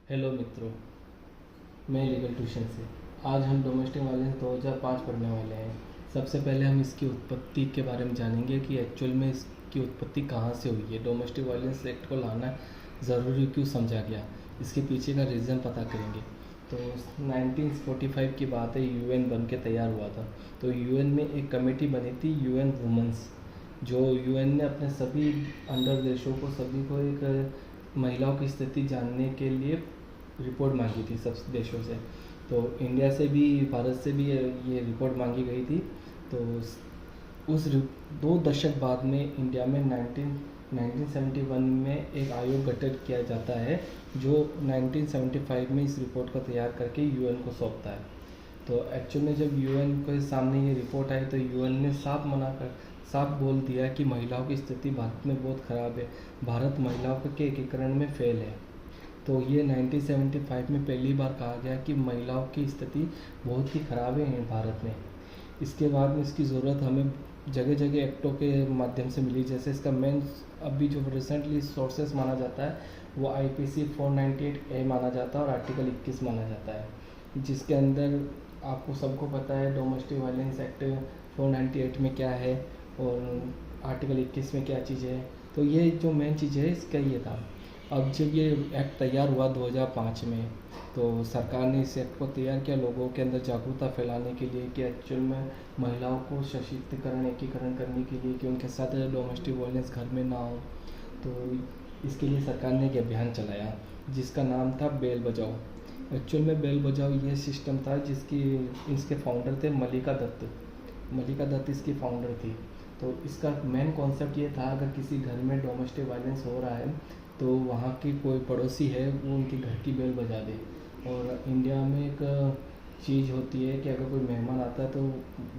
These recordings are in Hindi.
हेलो मित्रों, मैं लीगल ट्यूशन से। आज हम डोमेस्टिक वायलेंस 2005 पढ़ने वाले हैं। सबसे पहले हम इसकी उत्पत्ति के बारे में जानेंगे कि एक्चुअल में इसकी उत्पत्ति कहाँ से हुई है। डोमेस्टिक वायलेंस एक्ट को लाना ज़रूरी क्यों समझा गया, इसके पीछे का रीज़न पता करेंगे। तो 1945 की बात है, यूएन बन के तैयार हुआ था। तो यूएन में एक कमेटी बनी थी, यूएन वुमेंस, जो यूएन ने अपने सभी अंडर देशों को सभी को एक महिलाओं की स्थिति जानने के लिए रिपोर्ट मांगी थी सब देशों से। तो इंडिया से भी, भारत से भी ये रिपोर्ट मांगी गई थी। तो उस 2 दशक बाद में इंडिया में 1971 में एक आयोग गठित किया जाता है, जो 1975 में इस रिपोर्ट को तैयार करके यूएन को सौंपता है। तो एक्चुअल में जब यूएन के सामने ये रिपोर्ट आई तो यूएन ने साफ बोल दिया कि महिलाओं की स्थिति भारत में बहुत ख़राब है, भारत महिलाओं के एकीकरण में फेल है। तो ये 1975 में पहली बार कहा गया कि महिलाओं की स्थिति बहुत ही ख़राब है भारत में। इसके बाद में इसकी ज़रूरत हमें जगह जगह एक्टों के माध्यम से मिली। जैसे इसका मेन अभी जो रिसेंटली सोर्सेस माना जाता है वो आईपीसी 498A माना जाता है और आर्टिकल 21 माना जाता है, जिसके अंदर आपको सबको पता है डोमेस्टिक वायलेंस एक्ट 498 में क्या है और आर्टिकल 21 में क्या चीज़ है। तो ये जो मेन चीज़ है इसका ये था। अब जब ये एक्ट तैयार हुआ 2005 में, तो सरकार ने इस एक्ट को तैयार किया लोगों के अंदर जागरूकता फैलाने के लिए कि एक्चुअल में महिलाओं को सशक्तिकरण, एकीकरण करने के लिए कि उनके साथ डोमेस्टिक वायलेंस घर में ना हो। तो इसके लिए सरकार ने एक अभियान चलाया जिसका नाम था बेल बजाओ। एक्चुअल में बेल बजाओ ये सिस्टम था इसके फाउंडर थे मल्लिका दत्त। मल्लिका दत्त इसकी फाउंडर थी। तो इसका मेन कॉन्सेप्ट ये था, अगर किसी घर में डोमेस्टिक वायलेंस हो रहा है तो वहाँ की कोई पड़ोसी है वो उनके घर की बेल बजा दे। और इंडिया में एक चीज़ होती है कि अगर कोई मेहमान आता है तो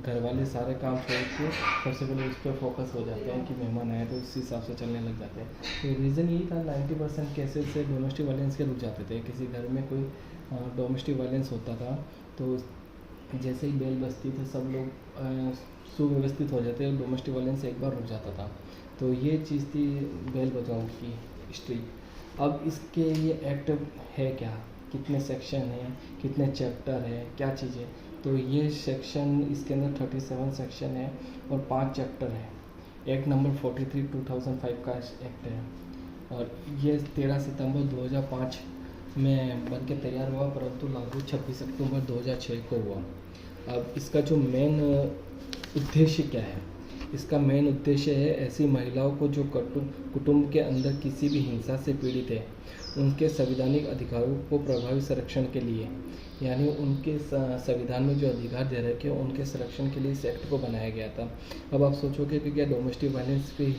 घर वाले सारे काम छोड़ के सबसे पहले उस पर फोकस हो जाते हैं कि मेहमान आए, तो उस हिसाब से चलने लग जाते हैं। तो रीज़न यही था, 90% केसेस से डोमेस्टिक वायलेंस के रुक जाते थे। किसी घर में कोई डोमेस्टिक वायलेंस होता था तो जैसे ही बेल बजती थे सब लोग सुव्यवस्थित हो जाते और डोमेस्टिक वायलेंस एक बार रुक जाता था। तो ये चीज़ थी बेल बजाओ की हिस्ट्री। अब इसके ये एक्ट है क्या, कितने सेक्शन हैं, कितने चैप्टर हैं, क्या चीज़ है। तो ये सेक्शन, इसके अंदर 37 सेक्शन है और 5 चैप्टर है। एक्ट नंबर 43 2005 का एक्ट है और ये 13 सितंबर 2005 में बन के तैयार हुआ, परंतु लागू 26 अक्टूबर 2006 को हुआ। अब इसका जो मेन उद्देश्य क्या है, इसका मेन उद्देश्य है ऐसी महिलाओं को जो कुटुंब के अंदर किसी भी हिंसा से पीड़ित है, उनके संवैधानिक अधिकारों को प्रभावी संरक्षण के लिए, यानी उनके संविधान में जो अधिकार दे रखे हैं उनके संरक्षण के लिए इस एक्ट को बनाया गया था। अब आप सोचोगे कि क्या डोमेस्टिक वायलेंस पे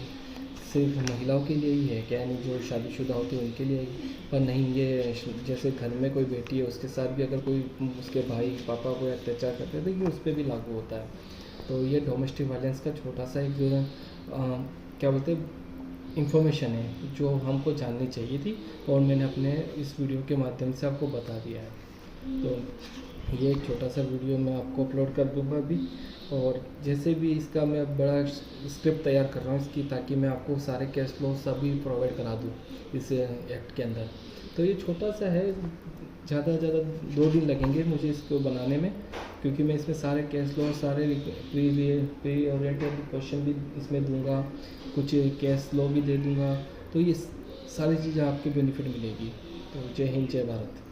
सिर्फ महिलाओं के लिए ही है क्या, यानी जो शादीशुदा होती है उनके लिए ही? पर नहीं, ये जैसे घर में कोई बेटी है उसके साथ भी अगर कोई उसके भाई पापा को अत्याचार करते हैं तो ये उस पर भी लागू होता है। तो ये डोमेस्टिक वायलेंस का छोटा सा एक क्या बोलते हैं इंफॉर्मेशन है जो हमको जाननी चाहिए थी और मैंने अपने इस वीडियो के माध्यम से आपको बता दिया है। तो ये एक छोटा सा वीडियो मैं आपको अपलोड कर दूंगा अभी, और जैसे भी इसका मैं बड़ा स्क्रिप्ट तैयार कर रहा हूँ इसकी, ताकि मैं आपको सारे केस लॉ सभी प्रोवाइड करा दूँ इस एक्ट के अंदर। तो ये छोटा सा है, ज़्यादा से ज़्यादा 2 दिन लगेंगे मुझे इसको बनाने में, क्योंकि मैं इसमें सारे केस लॉ, सारे प्री ओरिएंटेड क्वेश्चन भी इसमें दूंगा, कुछ केस लॉ भी दे दूंगा। तो ये सारी चीज़ें आपके बेनिफिट मिलेगी। तो जय हिंद, जय भारत।